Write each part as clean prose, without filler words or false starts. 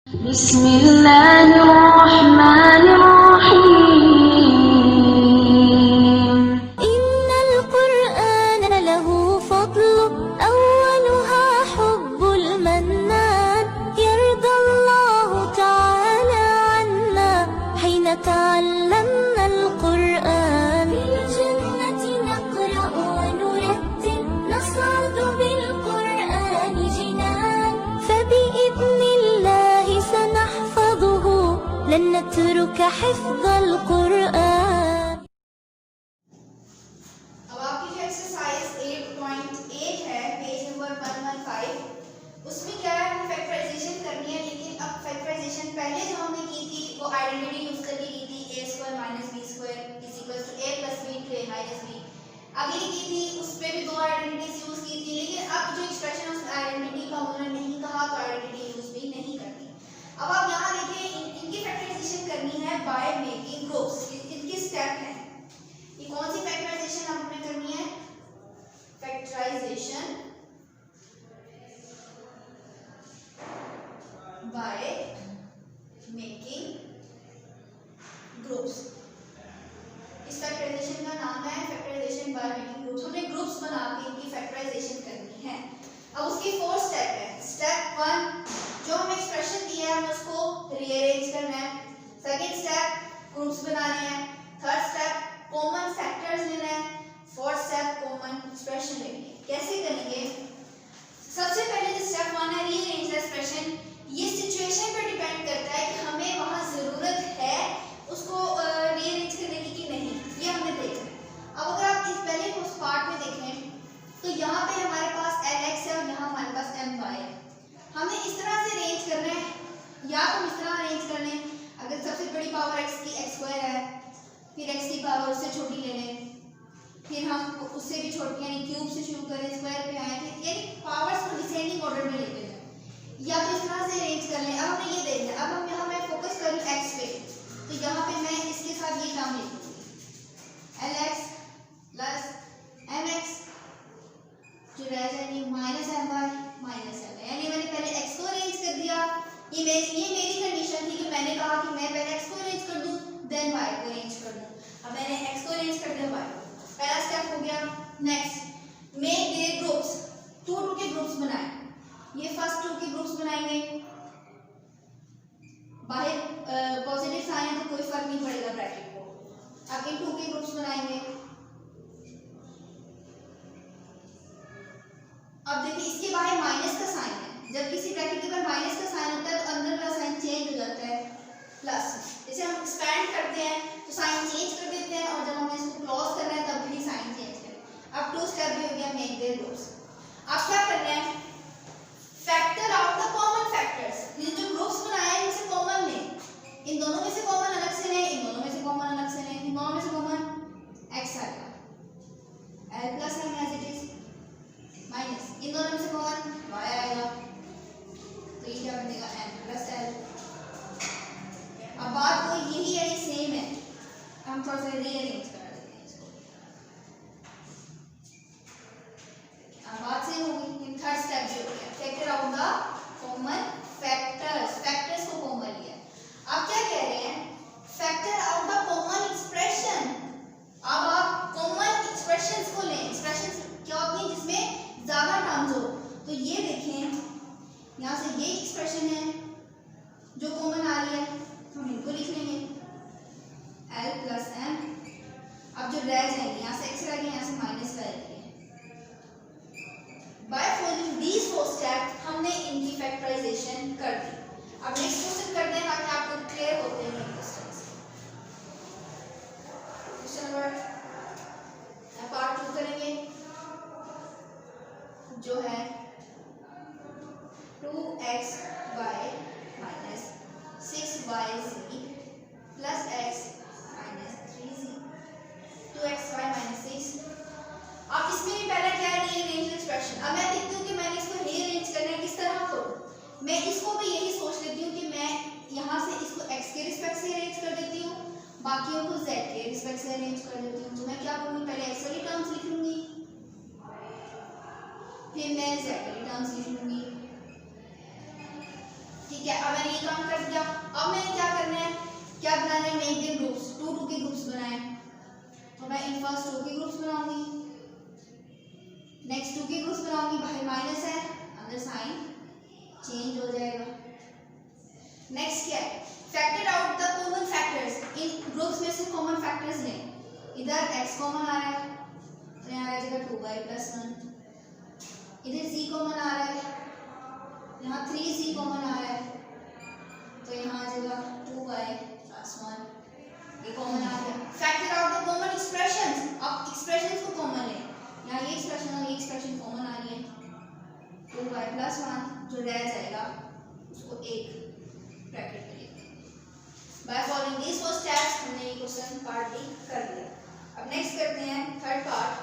बिस्मिल्लाहिर्रहमानिर्रहीम इन्नल कुरआन लहू फद्ल अव्वलुहा हुब्बुल मन्नान यर्दल्लाहु तआला अन्ना हिन तअल्लमनल कुरआन फिल जन्नति नक़रअ व नुरत्तिल नस्अदु बिल कुरआनि जिनान फबिइज़्निल्लाहि सनहफ़ज़ुहु लन नतरुक हिफ़्ज़ल कुरआन। अब आपकी जो एक्सरसाइज 8.8 है पेज नंबर 115, उसमें क्या है, हमें फैक्टराइजेशन करनी है। लेकिन अब फैक्टराइजेशन पहले जो हमने की थी वो आइडेंटिटी यूज करके की थी, a square minus b square is equal to a plus b into a minus b। अगली की थी उस पे भी दो आइडेंटिटीज यूज की थी, लेकिन अब जो एक्सप्रेशन उस आइडेंटिटी का उन्होंने नहीं कहा तो आइडेंटिटी यूज भी नहीं करनी। अब आप यहाँ देखिए इनकी फैक्टराइजेशन करनी है बाय मेकिंग ग्रुप्स। इनकी स्टेप है, ये कौन सी फैक्टराइजेशन आपने करनी है, फैक्टराइजेशन बाय मेकिंग ग्रुप्स। इस फैक्टराइजेशन का नाम है फैक्टराइजेशन बाय मेकिंग ग्रुप्स। हमने ग्रुप्स बना के इनकी फैक्टराइजेशन करनी है। अब उसकी 4 स्टेप है। स्टेप 1, जो हमें एक्सप्रेशन दिया है हमें उसको रीअरेंज करना है। सेकंड स्टेप, ग्रुप्स बनाने हैं। थर्ड स्टेप, कॉमन फैक्टर्स लेना है। फोर्थ स्टेप, कॉमन एक्सप्रेशन लेनी है। कैसे करेंगे, सबसे पहले जो स्टेप 1 है रीअरेंज द एक्सप्रेशन, ये सिचुएशन पर डिपेंड करता है कि हमें वहां जरूरत है उसको रीअरेंज करने की कि नहीं, ये हमें देखना है। अब अगर आप इस पहले उस पार्ट में देखें तो यहाँ पे हमारे पास lx है और यहाँ हमारे पास my है। हमें इस तरह से अरेंज करना है, या तो इस तरह अरेंज कर लें, अगर सबसे बड़ी पावर x की x स्क्वायर है, फिर x की पावर उससे छोटी ले लें, फिर हम उससे भी छोटी यानी क्यूब से शुरू करें, स्क्वायर पे आए, फिर यानी पावर्स को डिसेंडिंग ऑर्डर में लेते जाएं, या तो इस तरह से अरेंज कर लें। अब हमें ये देखना है, अब हम यहाँ मैं फोकस करूँ x पे, तो यहाँ पे मैं इसके साथ ये काम लिखूंगी lx प्लस mx, जो रह जाएगी माइनस my माइनस my, यानी मैंने पहले x को अरेंज कर दिया। ये मेरी कंडीशन थी कि मैंने कहा कि मैं पहले x को अरेंज कर दूं देन y को अरेंज कर दूं। अब मैंने x को अरेंज कर दिया, y को, पहला स्टेप हो गया। नेक्स्ट, मेक देयर ग्रुप्स, 2 के ग्रुप्स बनाए। ये फर्स्ट 2 के ग्रुप्स बनाएंगे, बाहर पॉजिटिव साइन है तो कोई फर्क नहीं पड़ेगा ब्रैकेट को। अब इन 2 के ग्रुप्स बनाएंगे। अब देखिए इसके बाहर माइनस का साइन है, जब किसी ब्रैकेट के ऊपर माइनस का साइन होता है तो अंदर का साइन चेंज हो जाता है प्लस। जैसे हम एक्सपेंड करते हैं तो साइन चेंज कर देते हैं, और जब हमें इसको क्लोज करना है तब भी साइन चेंज करें। अब 2 स्टेप भी हो गया मेक देयर ग्रुप्स। अब क्या करना है, factor out the common factors. ये जो ग्रुप्स बनाए हैं इनसे कॉमन लें, इन दोनों में से कॉमन अलग से लें, इन दोनों में से कॉमन अलग से लें। इन दोनों में से कॉमन x आएगा, l plus m as it is, minus इन दोनों में से कॉमन y आएगा, तो ये क्या बनेगा m प्लस l। अब बात तो यही है, ये सेम है, हम थोड़ा सा रीअरेंज कर देते हैं इसको। अब बात सेम हो गई। थर्ड स्टेप जो हो गया factor out the common factors, factors को कॉमन लिया। अब क्या कह रहे हैं, factor out the common expression. अब आप कॉमन एक्सप्रेशंस को लें। एक्सप्रेशंस क्या होती है जिसमें ज्यादा टर्म्स हो, तो ये देखें यहाँ से ये एक्सप्रेशन है जो कॉमन आ रही है, हम इनको लिख लेंगे l प्लस m। अब जो रह जाएंगे यहाँ से x रह गया, यहाँ से माइनस रह गया। बाय फॉलोइंग दीज 4 स्टेप हमने इनकी फैक्टराइजेशन कर दी। अब नेक्स्ट क्वेश्चन करते हैं ताकि आपको क्लियर होते हैं क्वेश्चंस। क्वेश्चन नंबर पार्ट 2 करेंगे, जो है 2xy minus 6yz plus x minus 3z, 2xy minus 6। अब इसमें भी पहला क्या है, रीअरेंज एक्सप्रेशन। अब मैं देखती हूँ कि मैंने इसको रीअरेंज करना है किस तरह करूँ। मैं इसको भी यही सोच लेती हूँ कि मैं यहाँ से इसको x के रिस्पेक्ट से अरेंज कर देती हूँ, बाकियों को z के रिस्पेक्ट से अरेंज कर देती हूँ। तो मैं क्या करूँगी, पहले x वाली टर्म्स लिख लूँगी, फिर मैं z वाली टर्म्स लिख लूँगी, ठीक ठीक है, अब मैंने ये काम कर दिया। अब मैंने क्या करना है, क्या बनाना है, मेक देम ग्रुप्स, 2 2 के ग्रुप्स बनाए। तो मैं इन फर्स्ट 2 के ग्रुप्स बनाऊंगी, नेक्स्ट 2 के ग्रुप्स बनाऊंगी, बाहर माइनस है, अंदर साइन चेंज हो जाएगा। नेक्स्ट क्या है, factor out the common factors. In groups में से कॉमन फैक्टर्स लें। इधर x कॉमन आ रहा है तो यहाँ आ जाएगा 2y + 1, इधर c कॉमन आ रहा है, यहाँ 3c कॉमन आ रहा है तो यहाँ आ जाएगा 2y + 1, ये कॉमन आ गया। Factor out the common expressions. अब एक्सप्रेशंस को कॉमन ले, यहाँ ये एक्सप्रेशन और ये एक्सप्रेशन कॉमन आ रही है, 2y + 1 जो रह जाएगा उसको एक ब्रैकेट में लिखेंगे। बाय फॉलोइंग दीस 4 स्टेप्स हमने ये क्वेश्चन पार्ट भी कर लिया। अब नेक्स्ट करते हैं third part.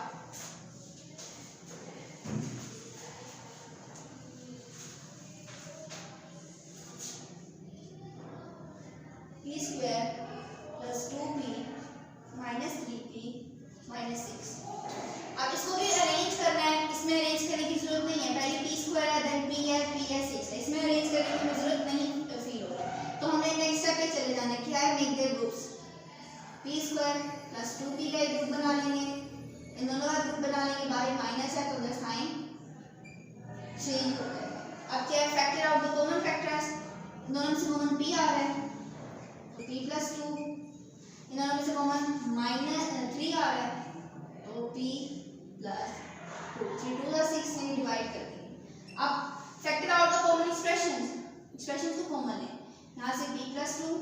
p square plus 2p minus 3p minus 6। अब इसको भी अरेंज करना है। इसमें अरेंज करने की जरूरत नहीं है, पहले p स्क्वायर है, देन p है, 6 है। इसमें अरेंज करने की जरूरत नहीं फील हो रहा है, तो हमने नेक्स्ट स्टेप पे चले जाना है। क्या है, make their groups. p square plus 2p का एक ग्रुप बना लेंगे, इन दोनों का ग्रुप बना लेंगे, बाहर माइनस है तो उधर साइन चेंज हो जाएगा। अब क्या है, factor out the common factors. इन दोनों में से कॉमन p आ रहा है तो p + 2, इन दोनों में से कॉमन -3 आ रहा है तो p + 2, 3 2 = 6 यानी डिवाइड कर देंगे। अब factor out the common expressions को कॉमन है, यहाँ से p + 2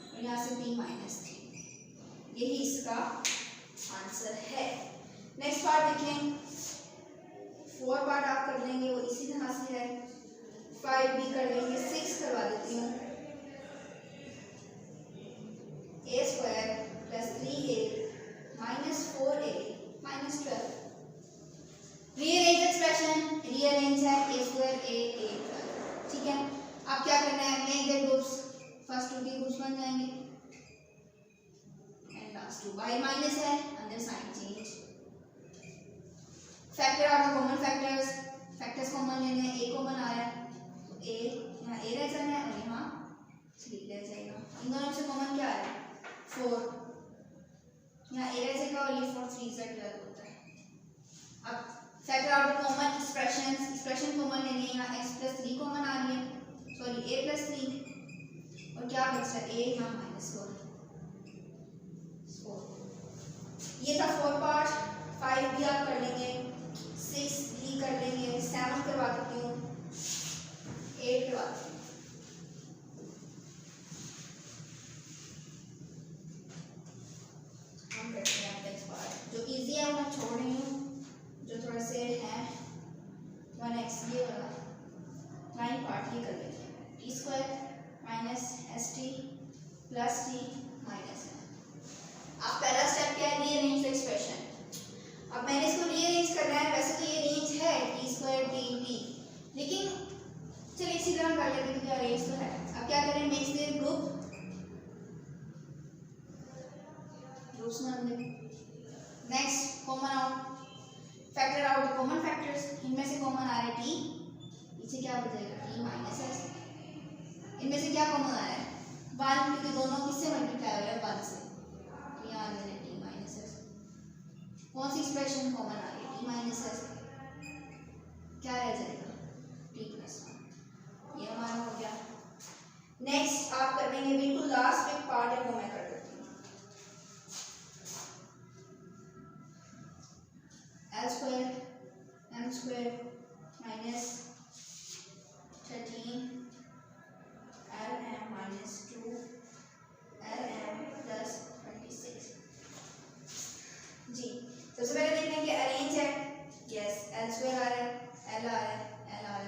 और यहाँ से p - 3, यही इसका आंसर है। नेक्स्ट पार्ट देखें, 4 पार्ट आप कर लेंगे वो इसी तरह से है, 5 भी कर लेंगे, 6 करवा देती हूँ। a² + 3a - 4a - 12। Rearrange expression, rearrange है a² a 12, ठीक है। अब क्या करना है, मेक द ग्रुप्स। फर्स्ट 2 के ग्रुप्स बन जाएंगे एंड लास्ट 2 बाय माइनस है, अंदर sign change. Factor out the common factors. Factors common लेने हैं, a कॉमन आ रहा है तो a यहाँ a रह जाना है और यहाँ 3 रह जाएगा। इन दोनों में से कॉमन क्या आ रहा है, 4, यहाँ a रह जाएगा और ये 4 3 से 12 होता है। अब factor out the common expressions. Expression common लेने हैं, यहाँ x + 3 कॉमन आ रही है, सॉरी a + 3 और क्या बचता है, a यहाँ -4। ये था 4 पार्ट। 5 भी आप कर लेंगे, 6 भी कर लेंगे, 7 करवा देती हूँ, 8 करवा देती हूँ। हम करते हैं नेक्स्ट पार्ट, जो इजी है वो मैं छोड़ रही हूँ, जो थोड़ा से है 1x ये वाला 9 पार्ट ये कर लेते हैं। t² - st + t - n। अब पहला स्टेप क्या है, रीअरेंज द एक्सप्रेशन। अब मैंने इसको रीअरेंज करना है, वैसे तो ये रेंज है t² t, लेकिन चलिए इसी तरह कर लेते हैं क्योंकि अरेंज तो है। अब क्या करें, मेक देयर ग्रुप्स बना दें। Next common out, factor out the common factors. इनमें से कॉमन आ रहा है t, पीछे क्या बचेगा t - s। इनमें से क्या कॉमन आ रहा है 1, क्योंकि दोनों किससे मल्टीप्लाई हो रहे हैं, 1 से, तो यहाँ आ जाएगा t - s। कौन सी एक्सप्रेशन कॉमन आ रही है, t - s, क्या रह जाएगा t + 1, ये हमारा हो गया। नेक्स्ट आप कर देंगे, बिल्कुल लास्ट एक पार्ट है वो मैं कर देती हूँ, l² m² - 13 lm - 2 lm + 26। जी सबसे पहले देखते हैं कि अरेंज है, यस l² आ रहा है, l आ रहा है, l आ रहा है,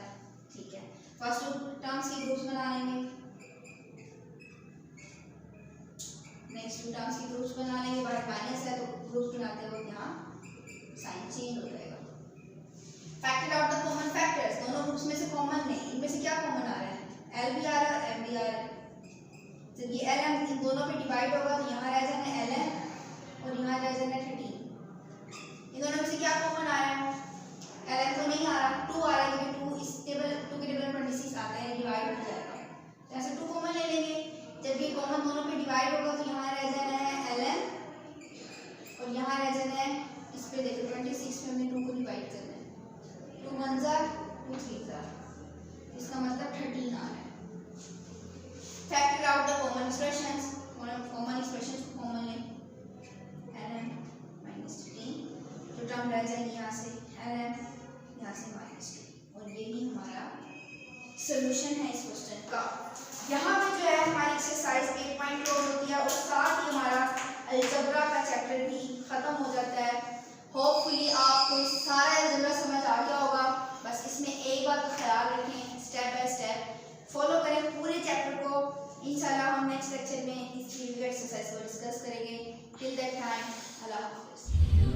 ठीक है। फर्स्ट 2 टर्म्स के ग्रुप्स बना लेंगे, नेक्स्ट 2 टर्म्स के ग्रुप्स बना लेंगे, बट माइनस है तो ग्रुप्स बनाते वक्त यहाँ साइन चेंज हो जाएगा। Factor out the common factors. दोनों ग्रुप्स में से कॉमन नहीं, इनमें से क्या कॉमन आ रहा है, l भी आ रहा है, m भी आ रहा है। जब ये l m इन दोनों पे डिवाइड होगा तो यहाँ रह जाना है ln और यहाँ रह जाना है 13। इन दोनों में से क्या कॉमन आ रहा है, ln तो नहीं आ रहा, 2 आ रहा है, क्योंकि 2 के टेबल में 26 आता है, डिवाइड हो इसका मतलब 13 आ रहा है। Factor out the common expressions, common expressions को कॉमन लें, ln माइनस 13 जो टर्म रह जाएगी यहाँ से ln, यहाँ से माइनस 2, और यही हमारा सोल्यूशन है इस क्वेश्चन का। यहाँ पे जो है हमारी एक्सरसाइज 8.4 होती है और साथ ही हमारा अलजबरा का चैप्टर भी ख़त्म हो जाता है। होपफुली आपको सारा अलजबरा समझ आ गया होगा। बस इसमें एक बात का ख्याल रखें, स्टेप बाय स्टेप फॉलो करें पूरे चैप्टर को। इंशाल्लाह हम नेक्स्ट लेक्चर में इस एक्सरसाइज को डिस्कस करेंगे। टिल दैट टाइम, अल्लाह हाफ़िज़।